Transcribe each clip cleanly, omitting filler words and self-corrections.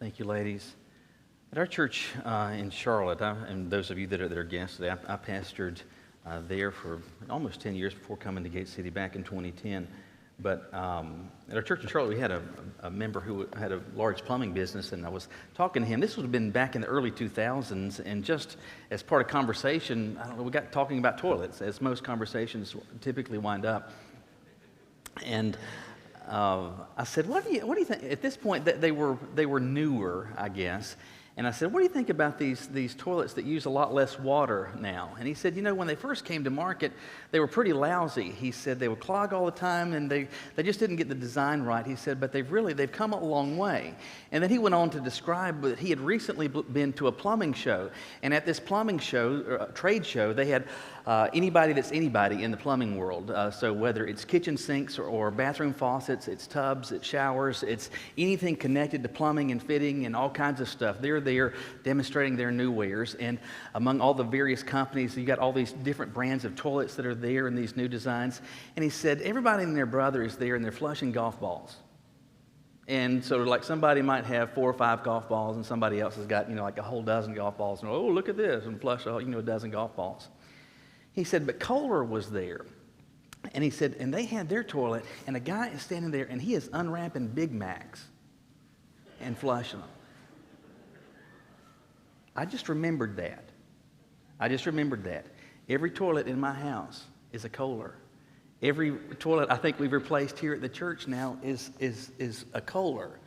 Thank you, ladies. At our church in Charlotte, and those of you that are guests today, I pastored there for almost 10 years before coming to Gate City back in 2010. But at our church in Charlotte, we had a member who had a large plumbing business, and I was talking to him. This would have been back in the early 2000s, and just as part of conversation, I don't know, we got talking about toilets, as most conversations typically wind up. And I said, what do you think? At this point, they were newer, I guess. And I said, what do you think about these toilets that use a lot less water now? And he said, when they first came to market, they were pretty lousy. He said they would clog all the time, and they just didn't get the design right. He said, but they've come a long way. And then he went on to describe that he had recently been to a plumbing show. And at this plumbing show, trade show, they had anybody that's anybody in the plumbing world. So whether it's kitchen sinks or bathroom faucets, it's tubs, it's showers, it's anything connected to plumbing and fitting and all kinds of stuff. They're there demonstrating their new wares. And among all the various companies, you got all these different brands of toilets that are there and these new designs. And he said, everybody and their brother is there, and they're flushing golf balls. And so like somebody might have 4 or 5 golf balls, and somebody else has got, like a whole dozen golf balls. And, oh, look at this, and flush, a dozen golf balls. He said, but Kohler was there. And he said, and they had their toilet, and a guy is standing there, and he is unwrapping Big Macs and flushing them. I just remembered that. Every toilet in my house is a Kohler. Every toilet I think we've replaced here at the church now is a Kohler.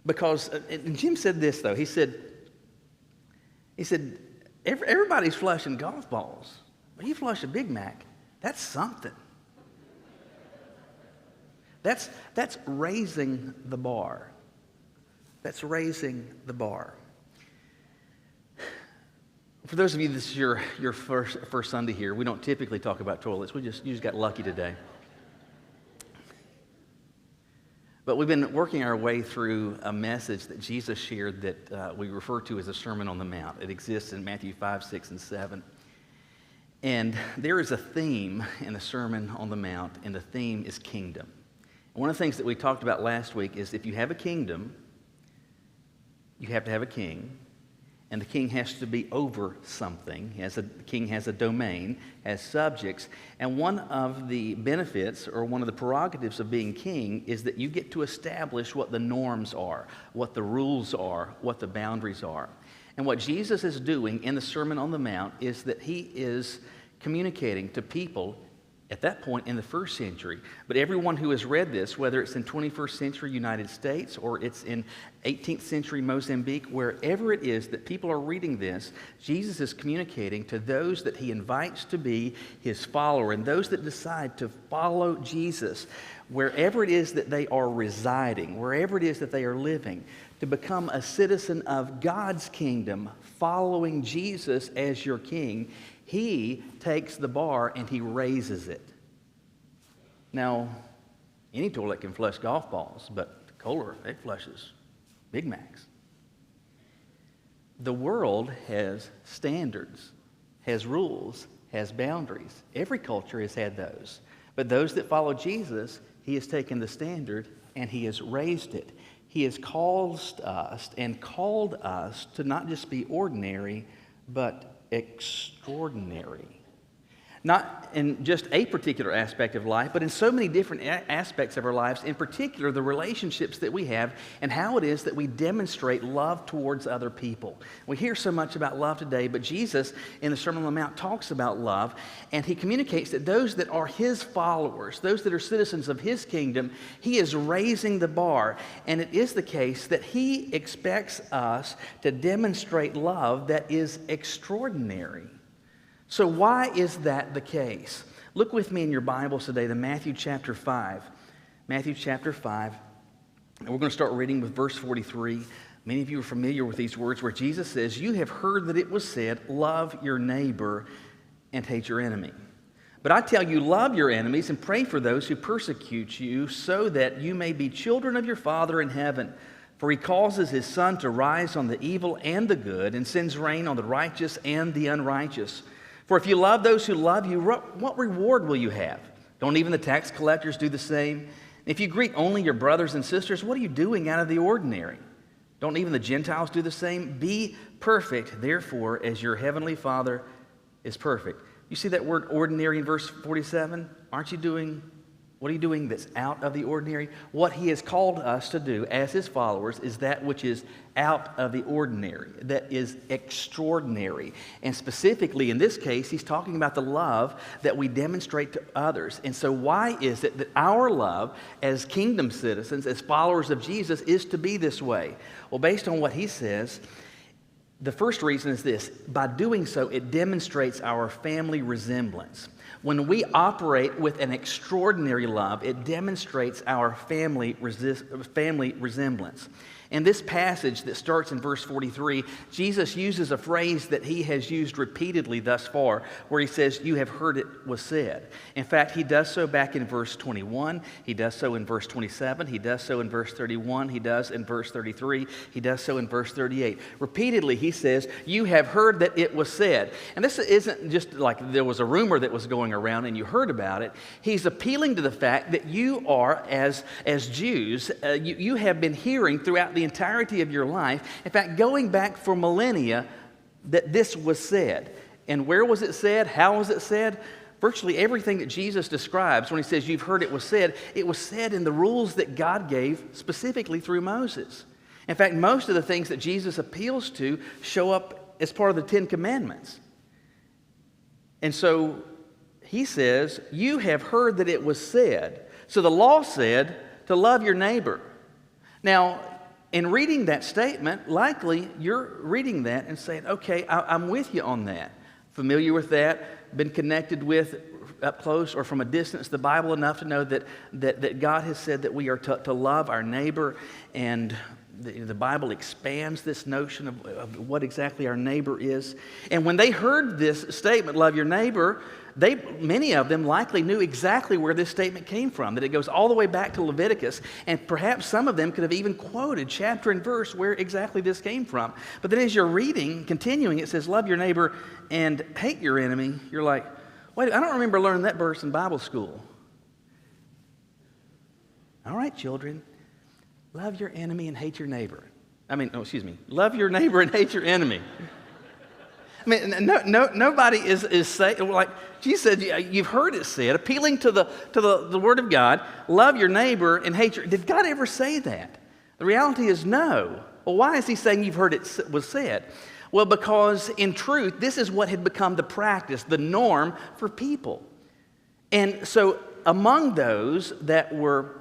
Because, and Jim said this though, he said, everybody's flushing golf balls. When you flush a Big Mac, that's something. That's raising the bar. That's raising the bar. For those of you, this is your first Sunday here. We don't typically talk about toilets. You just got lucky today. But we've been working our way through a message that Jesus shared that we refer to as the Sermon on the Mount. It exists in Matthew 5, 6, and 7. And there is a theme in the Sermon on the Mount, and the theme is kingdom. And one of the things that we talked about last week is if you have a kingdom, you have to have a king. And the king has to be over something. The king has a domain, has subjects. And one of the benefits or one of the prerogatives of being king is that you get to establish what the norms are, what the rules are, what the boundaries are. And what Jesus is doing in the Sermon on the Mount is that he is communicating to people at that point in the first century. But everyone who has read this, whether it's in 21st century United States or it's in 18th century Mozambique, wherever it is that people are reading this, Jesus is communicating to those that he invites to be his follower and those that decide to follow Jesus, wherever it is that they are residing, wherever it is that they are living, to become a citizen of God's kingdom, following Jesus as your king. He takes the bar and he raises it. Now, any toilet can flush golf balls, but Kohler, it flushes Big Macs. The world has standards, has rules, has boundaries. Every culture has had those. But those that follow Jesus, he has taken the standard and he has raised it. He has called us to not just be ordinary, but extraordinary. Not in just a particular aspect of life, but in so many different aspects of our lives, in particular the relationships that we have and how it is that we demonstrate love towards other people. We hear so much about love today, but Jesus in the Sermon on the Mount talks about love, and he communicates that those that are his followers, those that are citizens of his kingdom, he is raising the bar. And it is the case that he expects us to demonstrate love that is extraordinary. So why is that the case? Look with me in your Bibles today to Matthew chapter 5. Matthew chapter 5. And we're going to start reading with verse 43. Many of you are familiar with these words where Jesus says, "You have heard that it was said, 'Love your neighbor and hate your enemy.' But I tell you, love your enemies and pray for those who persecute you, so that you may be children of your Father in heaven. For he causes his sun to rise on the evil and the good, and sends rain on the righteous and the unrighteous. For if you love those who love you, what reward will you have? Don't even the tax collectors do the same? If you greet only your brothers and sisters, what are you doing out of the ordinary? Don't even the Gentiles do the same? Be perfect, therefore, as your heavenly Father is perfect. You see that word ordinary in verse 47? What are you doing that's out of the ordinary? What he has called us to do as his followers is that which is out of the ordinary, that is extraordinary. And specifically in this case, he's talking about the love that we demonstrate to others. And so why is it that our love as kingdom citizens, as followers of Jesus, is to be this way? Well, based on what he says, the first reason is this: by doing so, it demonstrates our family resemblance. When we operate with an extraordinary love, it demonstrates our family resemblance. In this passage that starts in verse 43, Jesus uses a phrase that he has used repeatedly thus far, where he says, "You have heard it was said." In fact, he does so back in verse 21, he does so in verse 27, he does so in verse 31, he does in verse 33, he does so in verse 38. Repeatedly, he says, "You have heard that it was said." And this isn't just like there was a rumor that was going around and you heard about it. He's appealing to the fact that you are, as Jews, you have been hearing throughout the entirety of your life, in fact, going back for millennia, that this was said. And where was it said? How was it said? Virtually everything that Jesus describes when he says, "You've heard it was said in the rules that God gave specifically through Moses. In fact, most of the things that Jesus appeals to show up as part of the Ten Commandments. And so he says, "You have heard that it was said." So the law said to love your neighbor. Now, in reading that statement, likely you're reading that and saying, "Okay, I'm with you on that." Familiar with that, been connected with up close or from a distance the Bible enough to know that God has said that we are to love our neighbor, and the Bible expands this notion of what exactly our neighbor is. And when they heard this statement, "Love your neighbor," many of them likely knew exactly where this statement came from, that it goes all the way back to Leviticus, and perhaps some of them could have even quoted chapter and verse where exactly this came from. But then as you're reading, continuing, it says, "Love your neighbor and hate your enemy." You're like, "Wait, I don't remember learning that verse in Bible school." All right, children, love your enemy and hate your neighbor. Love your neighbor and hate your enemy. I mean, nobody is saying, like Jesus said, you've heard it said, appealing to the Word of God, love your neighbor and hate your... Did God ever say that? The reality is no. Well, why is he saying you've heard it was said? Well, because in truth, this is what had become the practice, the norm for people. And so among those that were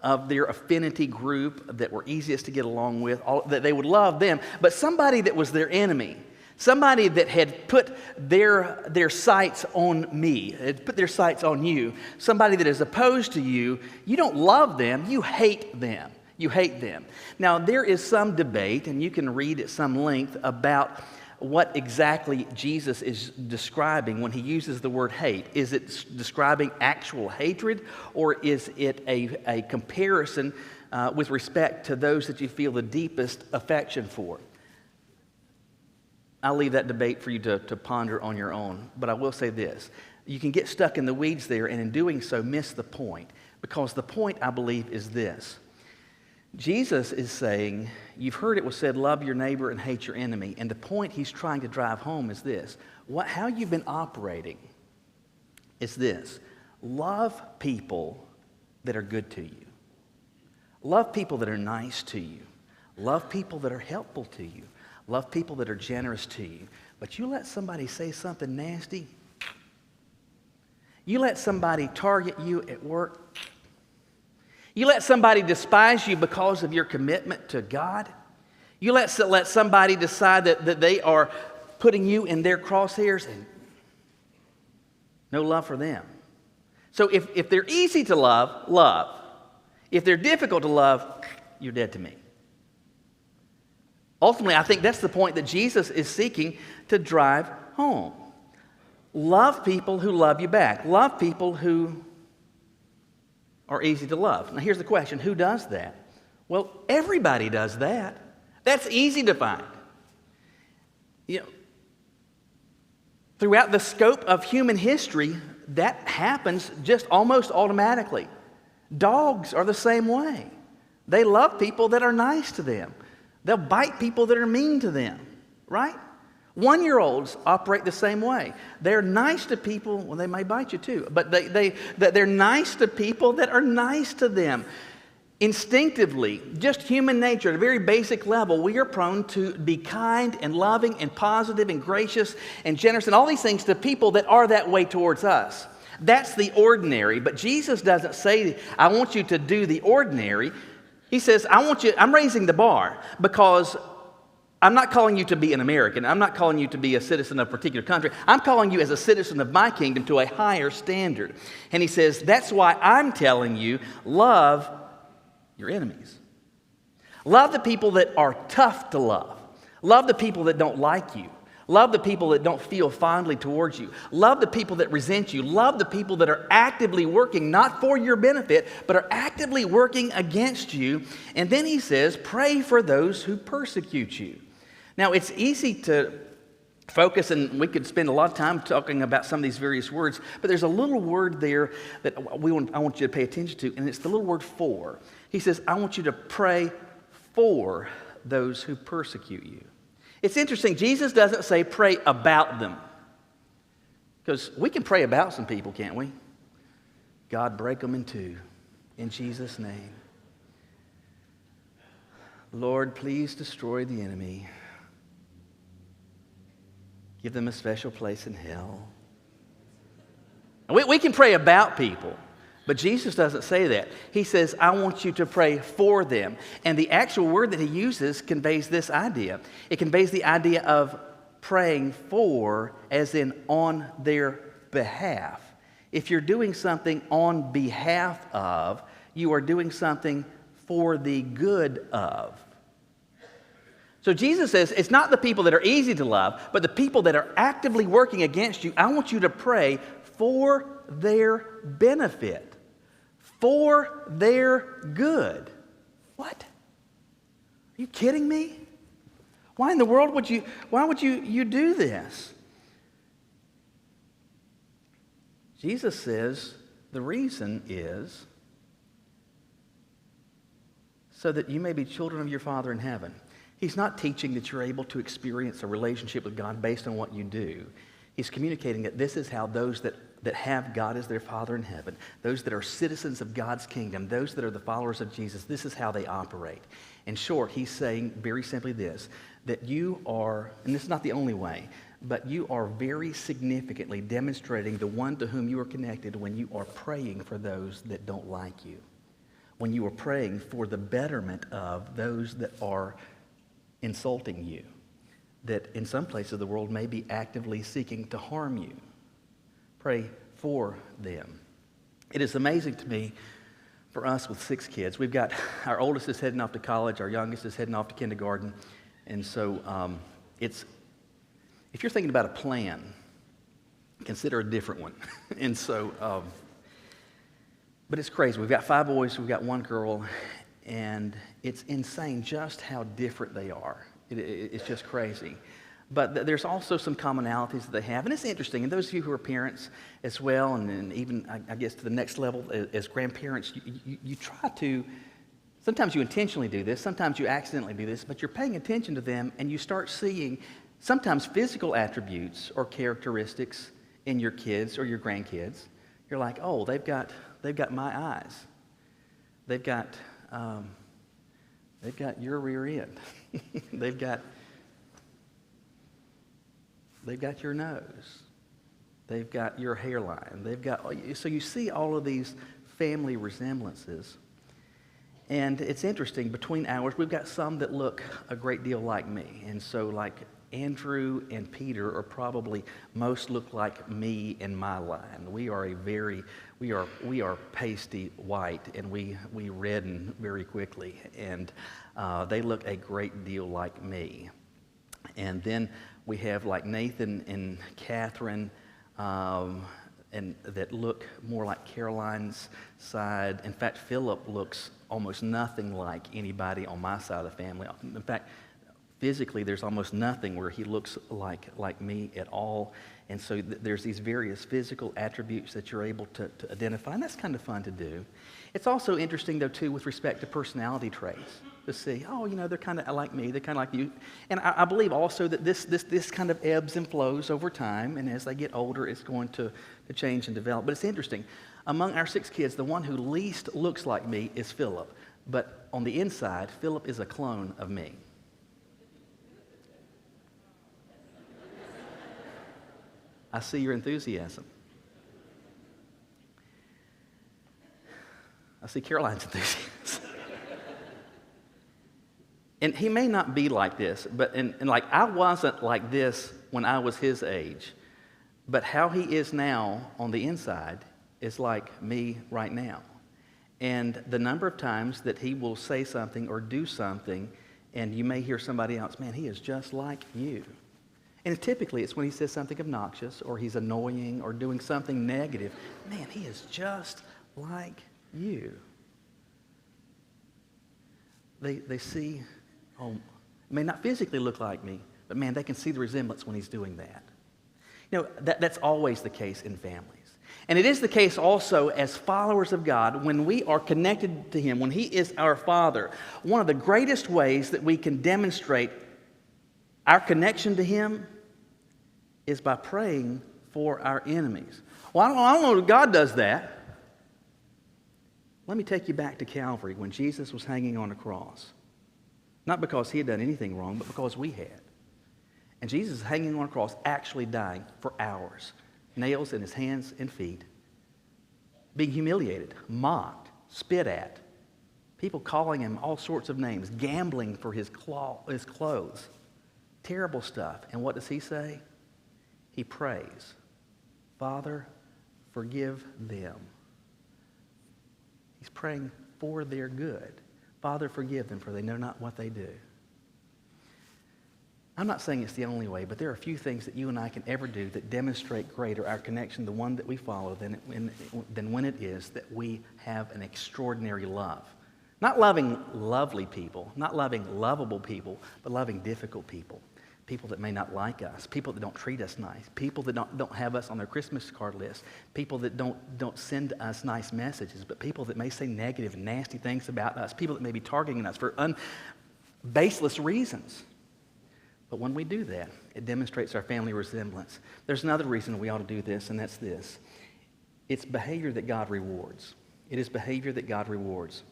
of their affinity group, that were easiest to get along with, that they would love them, but somebody that was their enemy, somebody that had put their sights on me, had put their sights on you, somebody that is opposed to you, you don't love them, you hate them. You hate them. Now, there is some debate, and you can read at some length about what exactly Jesus is describing when he uses the word hate. Is it describing actual hatred, or is it a comparison with respect to those that you feel the deepest affection for? I'll leave that debate for you to ponder on your own, but I will say this. You can get stuck in the weeds there, and in doing so, miss the point, because the point, I believe, is this. Jesus is saying, you've heard it was said, love your neighbor and hate your enemy. And the point he's trying to drive home is this. How you've been operating is this. Love people that are good to you. Love people that are nice to you. Love people that are helpful to you. Love people that are generous to you. But you let somebody say something nasty. You let somebody target you at work. You let somebody despise you because of your commitment to God. You let somebody decide that they are putting you in their crosshairs, and no love for them. So if they're easy to love, love. If they're difficult to love, you're dead to me. Ultimately, I think that's the point that Jesus is seeking to drive home. Love people who love you back. Love people who are easy to love. Now here's the question, who does that? Well, everybody does that. That's easy to find. Throughout the scope of human history, that happens just almost automatically. Dogs are the same way. They love people that are nice to them. They'll bite people that are mean to them, right? 1-year-olds operate the same way. They're nice to people, well, they may bite you too, but they're nice to people that are nice to them. Instinctively, just human nature, at a very basic level, we are prone to be kind and loving and positive and gracious and generous and all these things to people that are that way towards us. That's the ordinary, but Jesus doesn't say, I want you to do the ordinary. He says, I'm raising the bar because I'm not calling you to be an American. I'm not calling you to be a citizen of a particular country. I'm calling you as a citizen of my kingdom to a higher standard. And he says, that's why I'm telling you, love your enemies. Love the people that are tough to love. Love the people that don't like you. Love the people that don't feel fondly towards you. Love the people that resent you. Love the people that are actively working, not for your benefit, but are actively working against you. And then he says, pray for those who persecute you. Now, it's easy to focus, and we could spend a lot of time talking about some of these various words, but there's a little word there that I want you to pay attention to, and it's the little word for. He says, I want you to pray for those who persecute you. It's interesting, Jesus doesn't say pray about them. Because we can pray about some people, can't we? God, break them in two, in Jesus' name. Lord, please destroy the enemy. Give them a special place in hell. We can pray about people, but Jesus doesn't say that. He says, I want you to pray for them. And the actual word that he uses conveys this idea. It conveys the idea of praying for, as in on their behalf. If you're doing something on behalf of, you are doing something for the good of. So Jesus says, it's not the people that are easy to love, but the people that are actively working against you. I want you to pray for their benefit, for their good. What? Are you kidding me? Why in the world would you do this? Jesus says the reason is so that you may be children of your Father in heaven. He's not teaching that you're able to experience a relationship with God based on what you do. He's communicating that this is how those that have God as their Father in heaven, those that are citizens of God's kingdom, those that are the followers of Jesus, this is how they operate. In short, he's saying very simply this, that you are, and this is not the only way, but you are very significantly demonstrating the one to whom you are connected when you are praying for those that don't like you, when you are praying for the betterment of those that are insulting you, that in some places of the world may be actively seeking to harm you. Pray for them. It is amazing to me, for us with 6 kids, we've got, our oldest is heading off to college, our youngest is heading off to kindergarten, and so if you're thinking about a plan, consider a different one. And so, but it's crazy. We've got 5 boys, we've got 1 girl, and it's insane just how different they are. It's just crazy. But there's also some commonalities that they have. And it's interesting. And those of you who are parents as well, and even, I guess, to the next level as grandparents, you try to, sometimes you intentionally do this, sometimes you accidentally do this, but you're paying attention to them, and you start seeing sometimes physical attributes or characteristics in your kids or your grandkids. You're like, oh, they've got my eyes. They've got your rear end. They've got your nose. They've got your hairline. So you see all of these family resemblances. And it's interesting, between ours, we've got some that look a great deal like me. And so like Andrew and Peter are probably most look like me in my line. We are pasty white, and we redden very quickly, and they look a great deal like me. And then we have like Nathan and Catherine, and that look more like Caroline's side. In fact, Philip looks almost nothing like anybody on my side of the family. In fact, physically, there's almost nothing where he looks like me at all. And so there's these various physical attributes that you're able to identify, and that's kind of fun to do. It's also interesting, though, too, with respect to personality traits, to see, oh, they're kind of like me, they're kind of like you. And I believe also that this kind of ebbs and flows over time, and as they get older, it's going to change and develop. But it's interesting. Among our 6 kids, the one who least looks like me is Philip. But on the inside, Philip is a clone of me. I see your enthusiasm. I see Caroline's enthusiasm. And he may not be like this, but like I wasn't like this when I was his age. But how he is now on the inside is like me right now. And the number of times that he will say something or do something, and you may hear somebody else, man, he is just like you. And typically it's when he says something obnoxious or he's annoying or doing something negative. Man, he is just like you. They see, it may not physically look like me, but man, they can see the resemblance when he's doing that. That's always the case in families. And it is the case also as followers of God when we are connected to him, when he is our Father. One of the greatest ways that we can demonstrate our connection to him is by praying for our enemies. Well, I don't know if God does that. Let me take you back to Calvary when Jesus was hanging on a cross. Not because he had done anything wrong, but because we had. And Jesus is hanging on a cross, actually dying for hours. Nails in his hands and feet. Being humiliated, mocked, spit at. People calling him all sorts of names, gambling for his clothes. Terrible stuff. And what does he say? He prays, Father, forgive them. He's praying for their good. Father, forgive them, for they know not what they do. I'm not saying it's the only way, but there are a few things that you and I can ever do that demonstrate greater our connection, the one that we follow, than when it is that we have an extraordinary love. Not loving lovely people, not loving lovable people, but loving difficult people. People that may not like us, people that don't treat us nice, people that don't have us on their Christmas card list, people that don't send us nice messages, but people that may say negative and nasty things about us, people that may be targeting us for baseless reasons. But when we do that, it demonstrates our family resemblance. There's another reason we ought to do this, and that's this. It's behavior that God rewards. It is behavior that God rewards.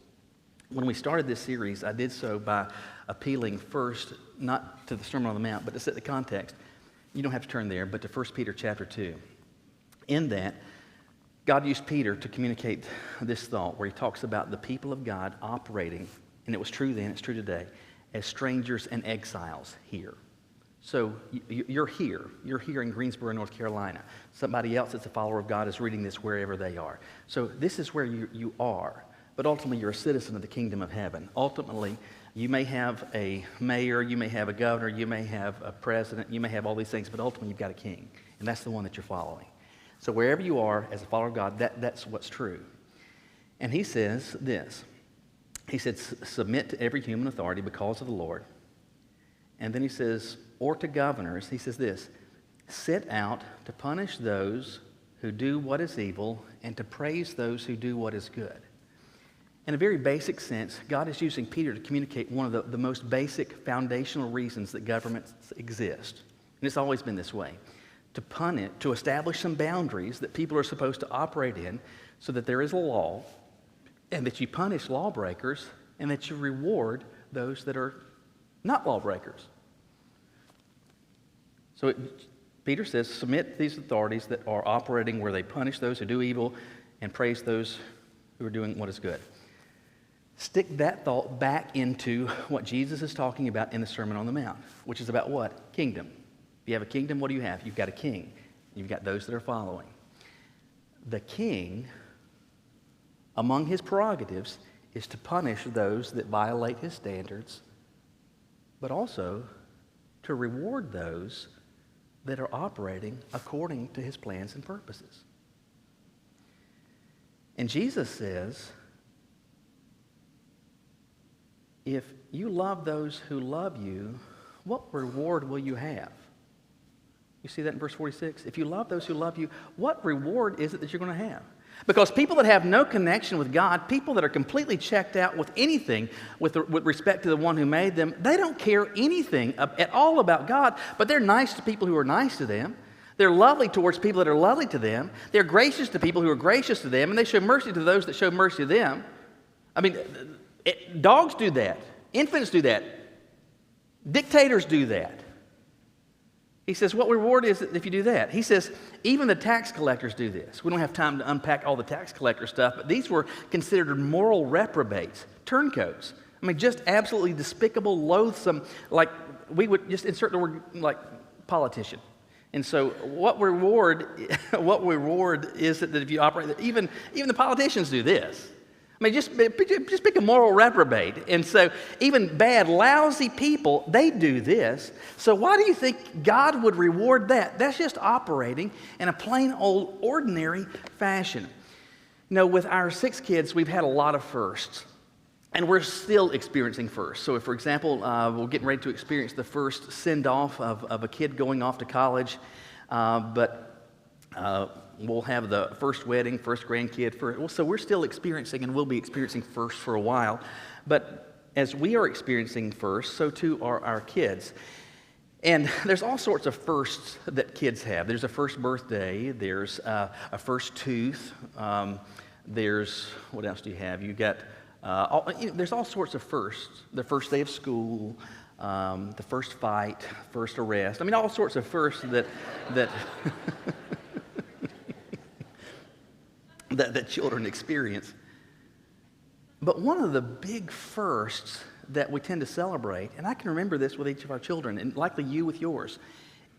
When we started this series, I did so by appealing first, not to the Sermon on the Mount, but to set the context. You don't have to turn there, but to 1 Peter chapter 2. In that, God used Peter to communicate this thought where he talks about the people of God operating, and it was true then, it's true today, as strangers and exiles here. So you're here. You're here in Greensboro, North Carolina. Somebody else that's a follower of God is reading this wherever they are. So this is where you are. But ultimately, you're a citizen of the kingdom of heaven. Ultimately, you may have a mayor, you may have a governor, you may have a president, you may have all these things, but ultimately you've got a king, and that's the one that you're following. So wherever you are as a follower of God, that's what's true. And he says this. He said, submit to every human authority because of the Lord. And then he says, or to governors, he says this, set out to punish those who do what is evil and to praise those who do what is good. In a very basic sense, God is using Peter to communicate one of the most basic foundational reasons that governments exist. And it's always been this way. To establish some boundaries that people are supposed to operate in so that there is a law and that you punish lawbreakers and that you reward those that are not lawbreakers. So Peter says, submit to these authorities that are operating where they punish those who do evil and praise those who are doing what is good. Stick that thought back into what Jesus is talking about in the Sermon on the Mount, which is about what? Kingdom. If you have a kingdom, what do you have? You've got a king. You've got those that are following. The king, among his prerogatives, is to punish those that violate his standards, but also to reward those that are operating according to his plans and purposes. And Jesus says, if you love those who love you, what reward will you have? You see that in verse 46? If you love those who love you, what reward is it that you're going to have? Because people that have no connection with God, people that are completely checked out with anything with respect to the one who made them, they don't care anything at all about God, but they're nice to people who are nice to them. They're lovely towards people that are lovely to them. They're gracious to people who are gracious to them, and they show mercy to those that show mercy to them. I mean, dogs do that. Infants do that. Dictators do that. He says, what reward is it if you do that? He says, even the tax collectors do this. We don't have time to unpack all the tax collector stuff, but these were considered moral reprobates, turncoats. I mean, just absolutely despicable, loathsome, like we would just insert the word like politician. And so what reward is it that if you operate, even the politicians do this. I mean, just pick a moral reprobate. And so even bad, lousy people, they do this. So why do you think God would reward that? That's just operating in a plain old ordinary fashion. You know, with our 6 kids, we've had a lot of firsts. And we're still experiencing firsts. So if, for example, we're getting ready to experience the first send-off of a kid going off to college, we'll have the first wedding, first grandkid. So we're still experiencing, and we'll be experiencing first for a while. But as we are experiencing first, so too are our kids. And there's all sorts of firsts that kids have. There's a first birthday. There's a first tooth. There's, what else do you have? You got, there's all sorts of firsts. The first day of school, the first fight, first arrest. I mean, all sorts of firsts that that children experience. But one of the big firsts that we tend to celebrate, and I can remember this with each of our children, and likely you with yours,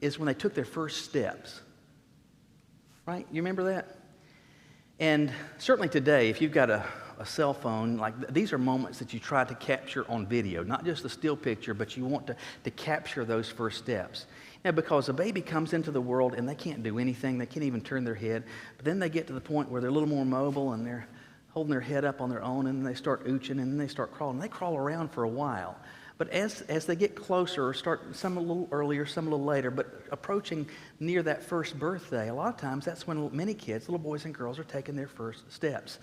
is when they took their first steps. Right? You remember that? And certainly today, if you've got a cell phone, like these are moments that you try to capture on video, not just the still picture, but you want to capture those first steps. Now, because a baby comes into the world and they can't do anything, they can't even turn their head, but then they get to the point where they're a little more mobile and they're holding their head up on their own, and they start ooching, and then they start crawling. They crawl around for a while. But as they get closer, start some a little earlier, some a little later, but approaching near that first birthday, a lot of times that's when many kids, little boys and girls, are taking their first steps.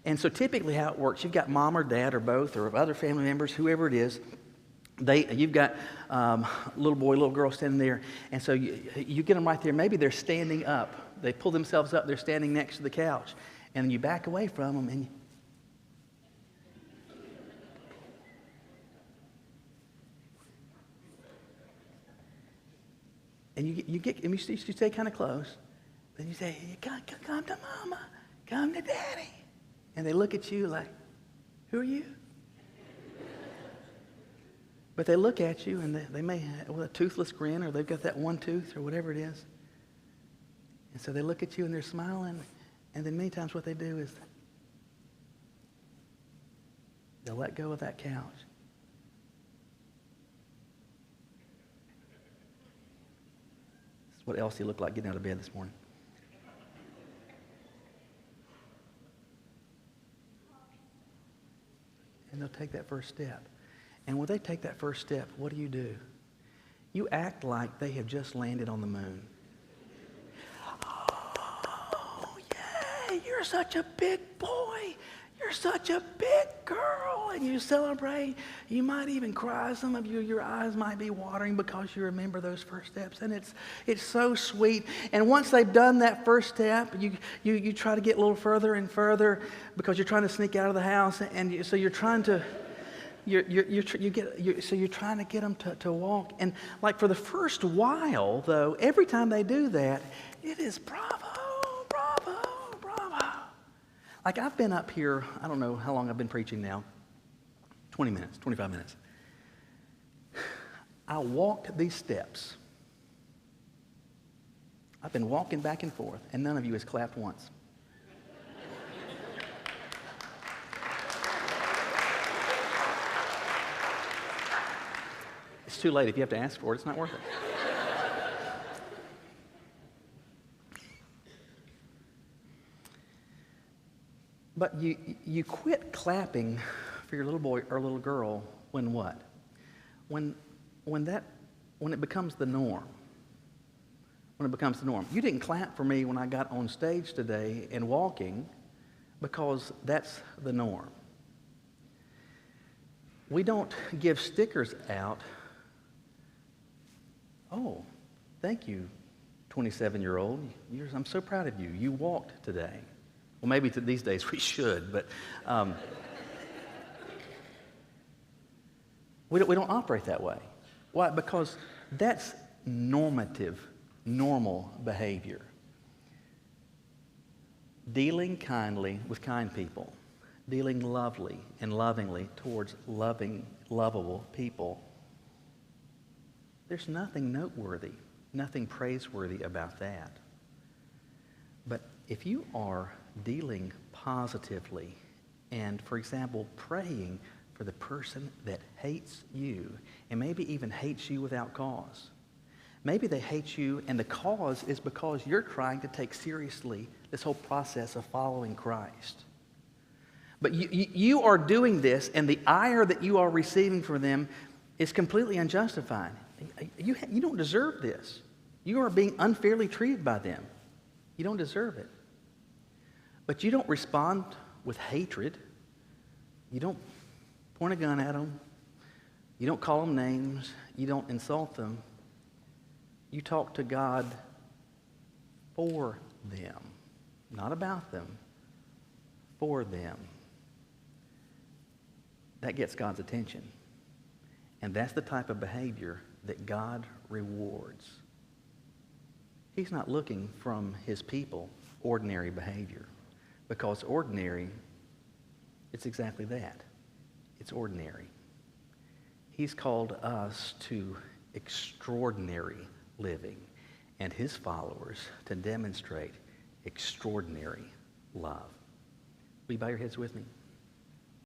And so typically how it works, you've got mom or dad or both or other family members, whoever it is, you've got little boy, little girl standing there, and so you get them right there. Maybe they're standing up. They pull themselves up. They're standing next to the couch. And then you back away from them, and you stay kind of close. Then you say, come to mama, come to daddy. And they look at you like, who are you? But they look at you, and they may have a toothless grin, or they've got that one tooth, or whatever it is. And so they look at you, and they're smiling. And then many times what they do is they'll let go of that couch. This is what Elsie looked like getting out of bed this morning. And they'll take that first step. And when they take that first step, what do? You act like they have just landed on the moon. Oh, yeah, you're such a big boy. You're such a big girl. And you celebrate. You might even cry. Some of you, your eyes might be watering because you remember those first steps. And it's so sweet. And once they've done that first step, you try to get a little further and further because you're trying to sneak out of the house. And so you're trying to... So you're trying to get them to walk. And like for the first while, though, every time they do that, it is bravo, bravo, bravo. Like I've been up here, I don't know how long I've been preaching now, 20 minutes, 25 minutes. I walked these steps. I've been walking back and forth, and none of you has clapped once. It's too late. If you have to ask for it, it's not worth it. But you quit clapping for your little boy or little girl when what? When that when it becomes the norm. When it becomes the norm. You didn't clap for me when I got on stage today and walking because that's the norm. We don't give stickers out. Oh, thank you, 27-year-old. I'm so proud of you. You walked today. Well, maybe these days we should, but we don't operate that way. Why? Because that's normative, normal behavior. Dealing kindly with kind people, dealing lovely and lovingly towards loving, lovable people. There's nothing noteworthy, nothing praiseworthy about that. But if you are dealing positively and, for example, praying for the person that hates you and maybe even hates you without cause. Maybe they hate you and the cause is because you're trying to take seriously this whole process of following Christ. But you are doing this and the ire that you are receiving from them is completely unjustified. You don't deserve this. You are being unfairly treated by them. You don't deserve it. But you don't respond with hatred. You don't point a gun at them. You don't call them names. You don't insult them. You talk to God for them, not about them, for them. That gets God's attention. And that's the type of behavior that God rewards. He's not looking from his people ordinary behavior, because ordinary, it's exactly that. It's ordinary. He's called us to extraordinary living, and his followers to demonstrate extraordinary love. Will you bow your heads with me?